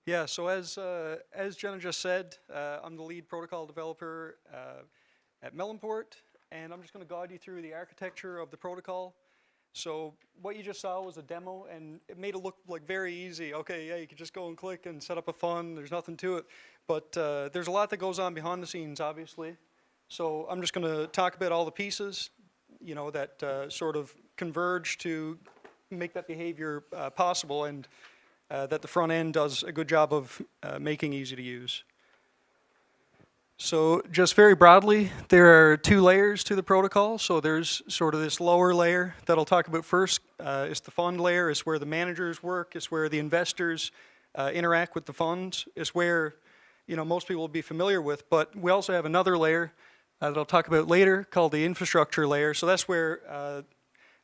Yeah, so as Jenna just said, I'm the lead protocol developer at Melonport, and I'm just going to guide you through the architecture of the protocol. So what you just saw was a demo, and it made it look like very easy. Okay, yeah, you can just go and click and set up a fund. There's nothing to it, but there's a lot that goes on behind the scenes, obviously. So I'm just going to talk about all the pieces, that sort of converge to make that behavior possible, and that the front end does a good job of making easy to use. So just very broadly, there are two layers to the protocol. So there's sort of this lower layer that I'll talk about first. It's the fund layer. It's where the managers work. It's where the investors interact with the funds. It's where most people will be familiar with. But we also have another layer that I'll talk about later called the infrastructure layer. So that's where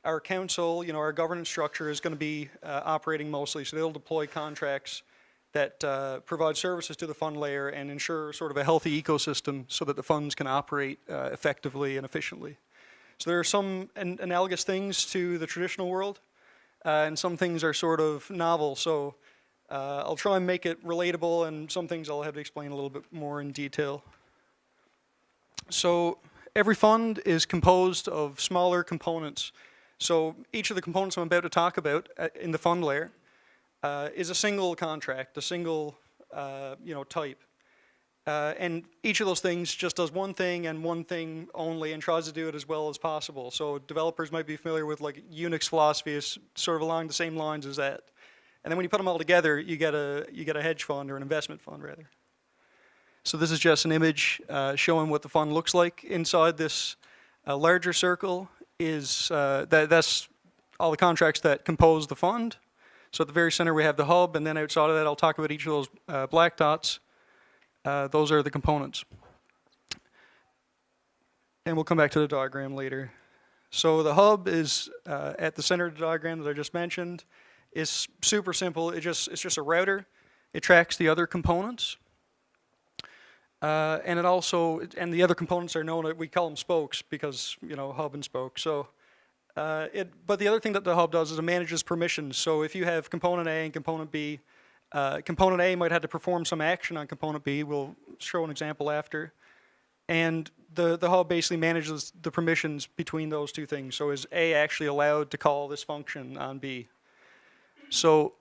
our council, our governance structure is going to be operating mostly. So they'll deploy contracts that provide services to the fund layer and ensure sort of a healthy ecosystem so that the funds can operate effectively and efficiently. So there are some analogous things to the traditional world, and some things are sort of novel. So I'll try and make it relatable, and some things I'll have to explain a little bit more in detail. So every fund is composed of smaller components. So each of the components I'm about to talk about in the fund layer is a single contract, a single type. And each of those things just does one thing and one thing only and tries to do it as well as possible. So developers might be familiar with like Unix philosophy is sort of along the same lines as that. And then when you put them all together, you get a hedge fund or an investment fund rather. So this is just an image showing what the fund looks like. Inside this larger circle is that's all the contracts that compose the fund. So at the very center we have the hub, and then outside of that I'll talk about each of those black dots. Those are the components. And we'll come back to the diagram later. So the hub is at the center of the diagram that I just mentioned. It's super simple. It's just a router. It tracks the other components. And the other components are known, we call them spokes because, hub and spoke. So, but the other thing that the hub does is it manages permissions. So if you have component A and component B, component A might have to perform some action on component B. We'll show an example after. And the hub basically manages the permissions between those two things. So is A actually allowed to call this function on B? So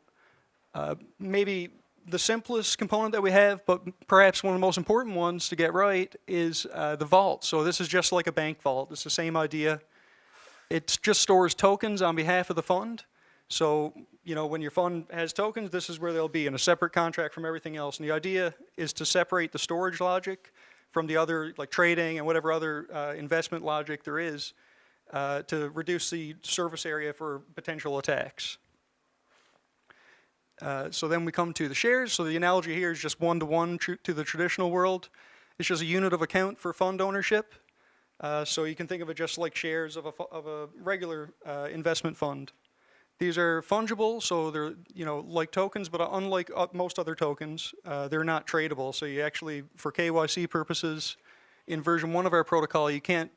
maybe the simplest component that we have, but perhaps one of the most important ones to get right, is the vault. So this is just like a bank vault. It's the same idea. It just stores tokens on behalf of the fund. So, when your fund has tokens, this is where they'll be in a separate contract from everything else. And the idea is to separate the storage logic from the other, like trading and whatever other investment logic there is, to reduce the surface area for potential attacks. So then we come to the shares. So the analogy here is just one-to-one to the traditional world. It's just a unit of account for fund ownership. So you can think of it just like shares of a regular investment fund. These are fungible, so they're like tokens, but unlike most other tokens, they're not tradable. So you actually, for KYC purposes, in version 1 of our protocol, you can't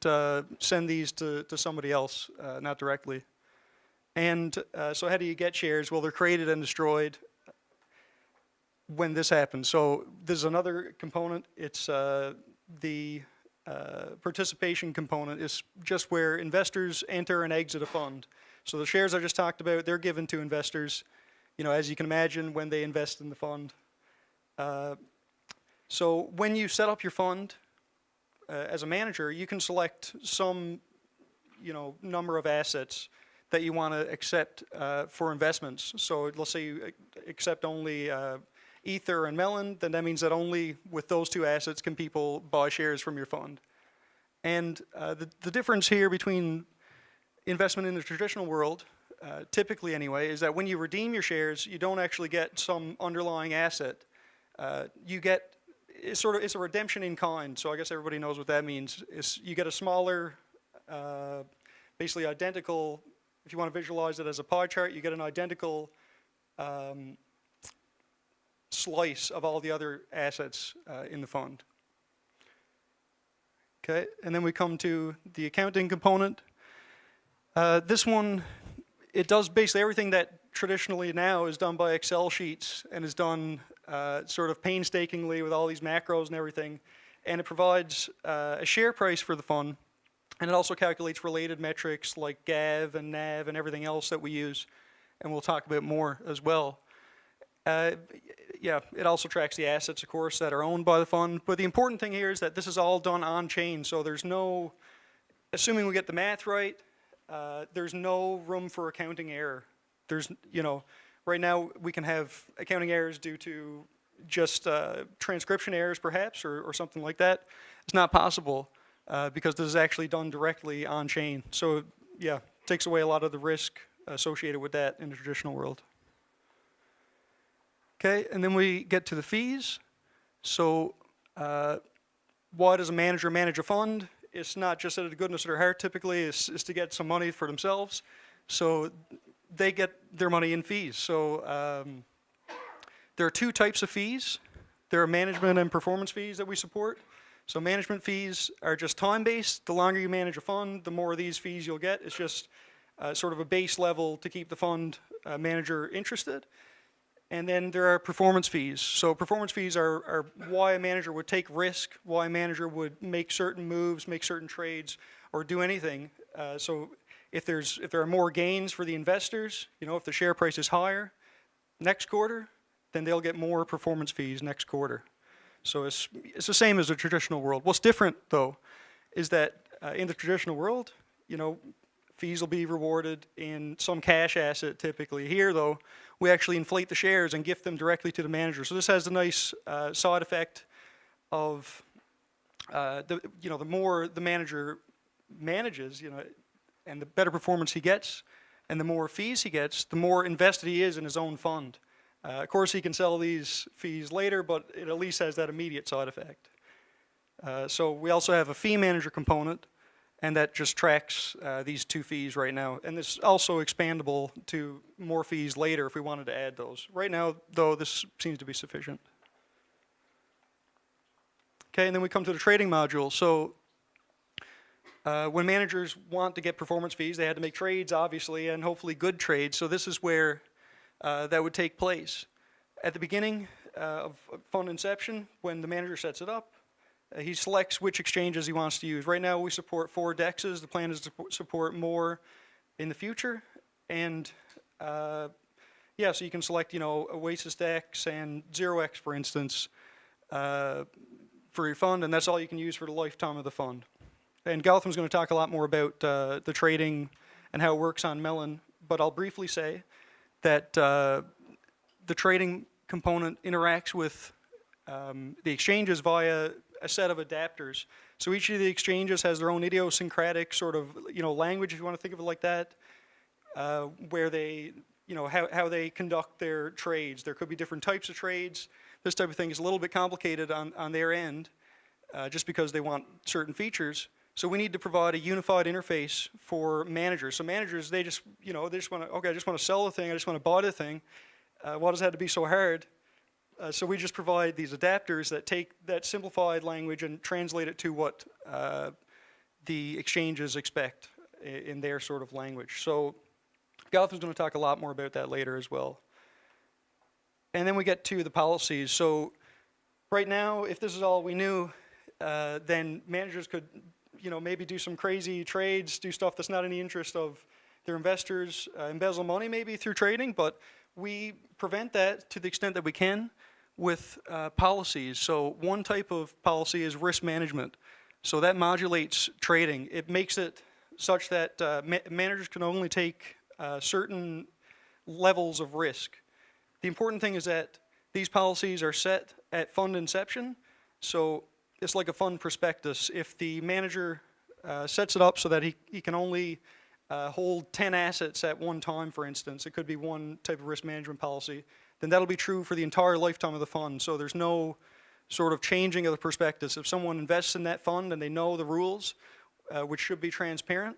send these to somebody else, not directly. And so how do you get shares? Well, they're created and destroyed when this happens. So there's another component. It's the participation component. Is just where investors enter and exit a fund. So the shares I just talked about, they're given to investors, as you can imagine, when they invest in the fund. So when you set up your fund as a manager, you can select some, number of assets that you want to accept for investments. So let's say you accept only Ether and Melon, then that means that only with those two assets can people buy shares from your fund. And the difference here between investment in the traditional world, typically anyway, is that when you redeem your shares, you don't actually get some underlying asset. You get, it's a redemption in kind. So I guess everybody knows what that means. You get a smaller, basically identical. If you want to visualize it as a pie chart, you get an identical slice of all the other assets in the fund. Okay, and then we come to the accounting component. This one, it does basically everything that traditionally now is done by Excel sheets and is done sort of painstakingly with all these macros and everything. And it provides a share price for the fund, and it also calculates related metrics like GAV and NAV and everything else that we use, and we'll talk about more as well. Yeah, it also tracks the assets, of course, that are owned by the fund. But the important thing here is that this is all done on-chain, so there's no, assuming we get the math right, there's no room for accounting error. There's, right now we can have accounting errors due to just transcription errors, perhaps, or something like that. It's not possible because this is actually done directly on-chain. So, yeah, it takes away a lot of the risk associated with that in the traditional world. Okay, and then we get to the fees. So why does a manager manage a fund? It's not just out of the goodness of their heart, typically, it's to get some money for themselves. So they get their money in fees. So there are two types of fees. There are management and performance fees that we support. So management fees are just time-based. The longer you manage a fund, the more of these fees you'll get. It's just sort of a base level to keep the fund manager interested. And then there are performance fees. So performance fees are why a manager would take risk, why a manager would make certain moves, make certain trades, or do anything. So if there are more gains for the investors, if the share price is higher next quarter, then they'll get more performance fees next quarter. So it's the same as the traditional world. What's different, though, is that in the traditional world, fees will be rewarded in some cash asset typically. Here, though, we actually inflate the shares and gift them directly to the manager. So this has a nice side effect of the more the manager manages, and the better performance he gets, and the more fees he gets, the more invested he is in his own fund. Of course, he can sell these fees later, but it at least has that immediate side effect. So we also have a fee manager component, and that just tracks these two fees right now. And this is also expandable to more fees later if we wanted to add those. Right now, though, this seems to be sufficient. Okay, and then we come to the trading module. So when managers want to get performance fees, they had to make trades, obviously, and hopefully good trades. So this is where that would take place. At the beginning of fund inception, when the manager sets it up, he selects which exchanges he wants to use. Right now we support 4 DEXs. The plan is to support more in the future. And yeah, so you can select, Oasis X and 0x, for instance, for your fund, and that's all you can use for the lifetime of the fund. And Gautam's going to talk a lot more about the trading and how it works on Melon, but I'll briefly say that the trading component interacts with the exchanges via a set of adapters. So each of the exchanges has their own idiosyncratic sort of, language, if you want to think of it like that, where they, how they conduct their trades. There could be different types of trades. This type of thing is a little bit complicated on their end, just because they want certain features. So we need to provide a unified interface for managers. So managers, they just want to, okay, I just want to sell the thing, I just want to buy the thing. Why does it have to be so hard? So we just provide these adapters that take that simplified language and translate it to what the exchanges expect in their sort of language. So Gautam's going to talk a lot more about that later as well. And then we get to the policies. So right now, if this is all we knew, then managers could maybe do some crazy trades, do stuff that's not in the interest of their investors, embezzle money maybe through trading, but we prevent that to the extent that we can with policies. So one type of policy is risk management. So that modulates trading. It makes it such that managers can only take certain levels of risk. The important thing is that these policies are set at fund inception. So it's like a fund prospectus. If the manager sets it up so that he can only hold 10 assets at one time, for instance, it could be one type of risk management policy, then that'll be true for the entire lifetime of the fund. So there's no sort of changing of the prospectus. If someone invests in that fund and they know the rules, which should be transparent,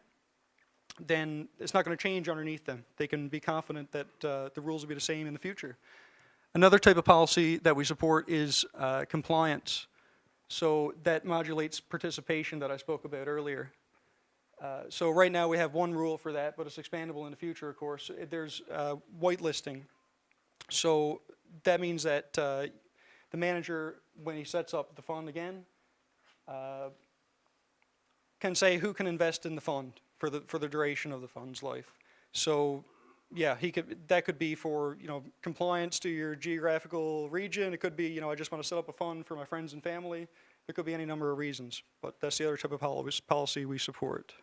then it's not going to change underneath them. They can be confident that the rules will be the same in the future. Another type of policy that we support is compliance. So that modulates participation that I spoke about earlier. So right now we have one rule for that, but it's expandable in the future, of course. There's whitelisting. So that means that the manager, when he sets up the fund again, can say who can invest in the fund for the duration of the fund's life. So yeah, that could be for, compliance to your geographical region. It could be, I just want to set up a fund for my friends and family. There could be any number of reasons, but that's the other type of policy we support.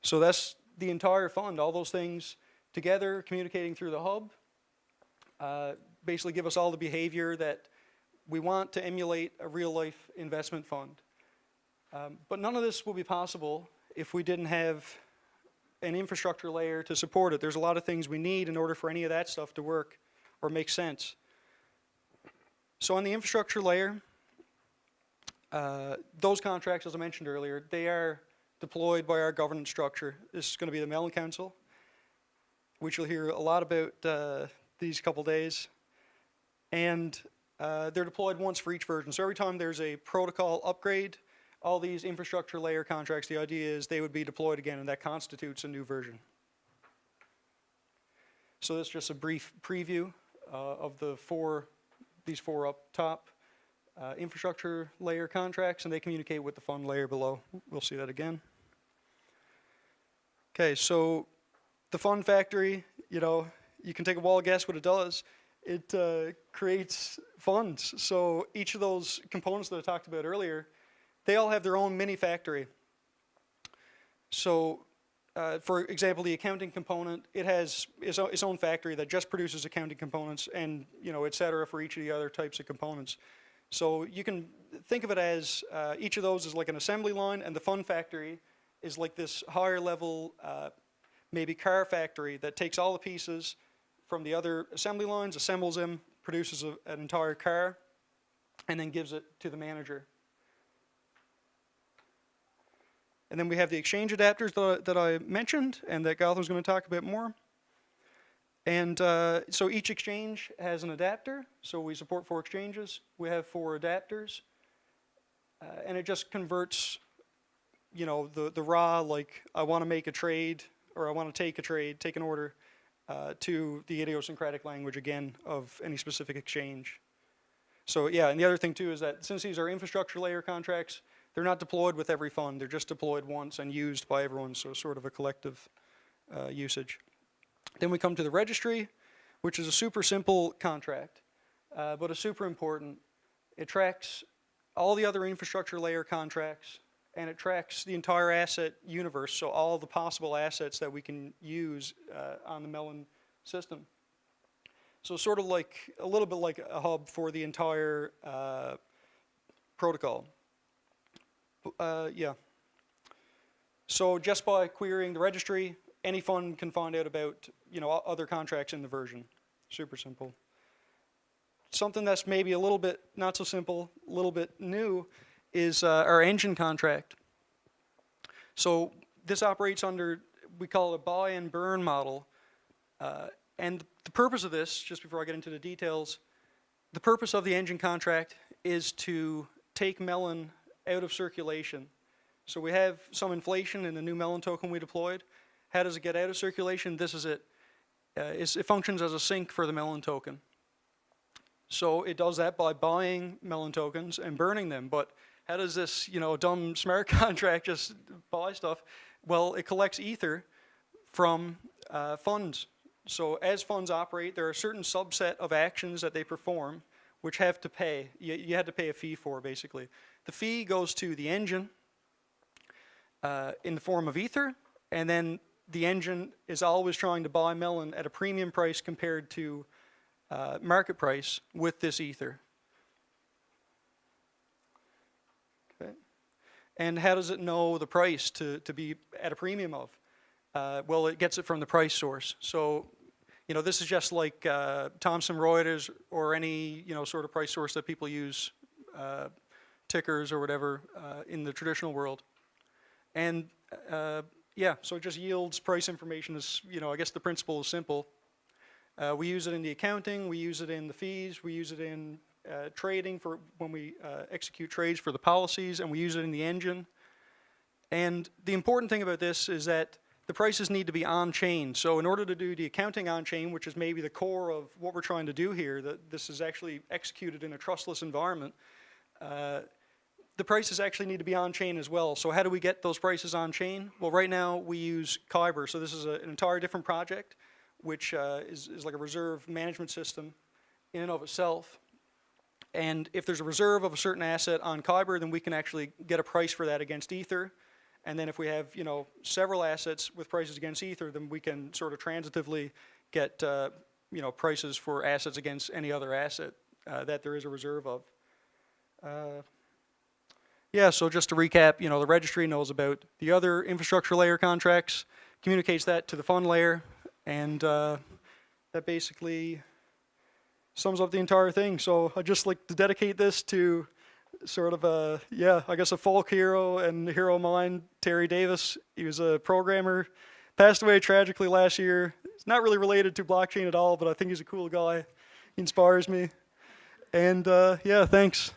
So that's the entire fund, all those things together, communicating through the hub, basically give us all the behavior that we want to emulate a real-life investment fund. But none of this will be possible if we didn't have an infrastructure layer to support it. There's a lot of things we need in order for any of that stuff to work or make sense. So on the infrastructure layer, those contracts, as I mentioned earlier, they are deployed by our governance structure. This is going to be the Melon Council, which you'll hear a lot about these couple days. And they're deployed once for each version. So every time there's a protocol upgrade, all these infrastructure layer contracts, the idea is they would be deployed again, and that constitutes a new version. So that's just a brief preview of these four up top infrastructure layer contracts, and they communicate with the fund layer below. We'll see that again. Okay, so the fund factory, you can take a wild guess what it does. It creates funds. So each of those components that I talked about earlier, they all have their own mini factory. So, for example, the accounting component, it has its own factory that just produces accounting components and, et cetera, for each of the other types of components. So you can think of it as each of those is like an assembly line, and the fund factory is like this higher level, maybe car factory that takes all the pieces from the other assembly lines, assembles them, produces an entire car, and then gives it to the manager. And then we have the exchange adapters that I mentioned and that Gotham's going to talk a bit more. And so each exchange has an adapter. So we support 4 exchanges. We have 4 adapters. And it just converts, the raw, like I want to make a trade or I want to take a trade, take an order, to the idiosyncratic language again of any specific exchange. So yeah, and the other thing too is that since these are infrastructure layer contracts, they're not deployed with every fund. They're just deployed once and used by everyone, so sort of a collective usage. Then we come to the registry, which is a super simple contract, but it's super important. It tracks all the other infrastructure layer contracts, and it tracks the entire asset universe, so all the possible assets that we can use on the Melon system. So sort of like, a little bit like a hub for the entire protocol. Yeah. So just by querying the registry, any fund can find out about, other contracts in the version. Super simple. Something that's maybe a little bit not so simple, a little bit new, is our engine contract. So this operates under, we call it a buy and burn model. And the purpose of this, just before I get into the details, the purpose of the engine contract is to take Melon out of circulation. So we have some inflation in the new Melon token we deployed. How does it get out of circulation? This is it. It functions as a sink for the Melon token. So it does that by buying Melon tokens and burning them. But how does this, dumb smart contract just buy stuff? Well, it collects ether from funds. So as funds operate, there are a certain subset of actions that they perform which have to pay. You had to pay a fee for, basically. The fee goes to the engine in the form of ether, and then the engine is always trying to buy Melon at a premium price compared to market price with this ether. Okay. And how does it know the price to be at a premium of? Well, it gets it from the price source. So, this is just like Thomson Reuters or any, sort of price source that people use, tickers or whatever in the traditional world. And yeah, so it just yields price information. As I guess the principle is simple. We use it in the accounting, we use it in the fees, we use it in trading for when we execute trades for the policies, and we use it in the engine. And the important thing about this is that the prices need to be on-chain. So in order to do the accounting on-chain, which is maybe the core of what we're trying to do here, that this is actually executed in a trustless environment, the prices actually need to be on-chain as well. So how do we get those prices on-chain? Well, right now we use Kyber. So this is an entire different project, which is like a reserve management system in and of itself. And if there's a reserve of a certain asset on Kyber, then we can actually get a price for that against Ether. And then if we have, several assets with prices against Ether, then we can sort of transitively get, prices for assets against any other asset that there is a reserve of. Yeah, so just to recap, the registry knows about the other infrastructure layer contracts, communicates that to the fund layer, and that basically sums up the entire thing. So I'd just like to dedicate this to sort of a folk hero and hero of mine, Terry Davis. He was a programmer, passed away tragically last year. He's not really related to blockchain at all, but I think he's a cool guy. He inspires me. And yeah, thanks.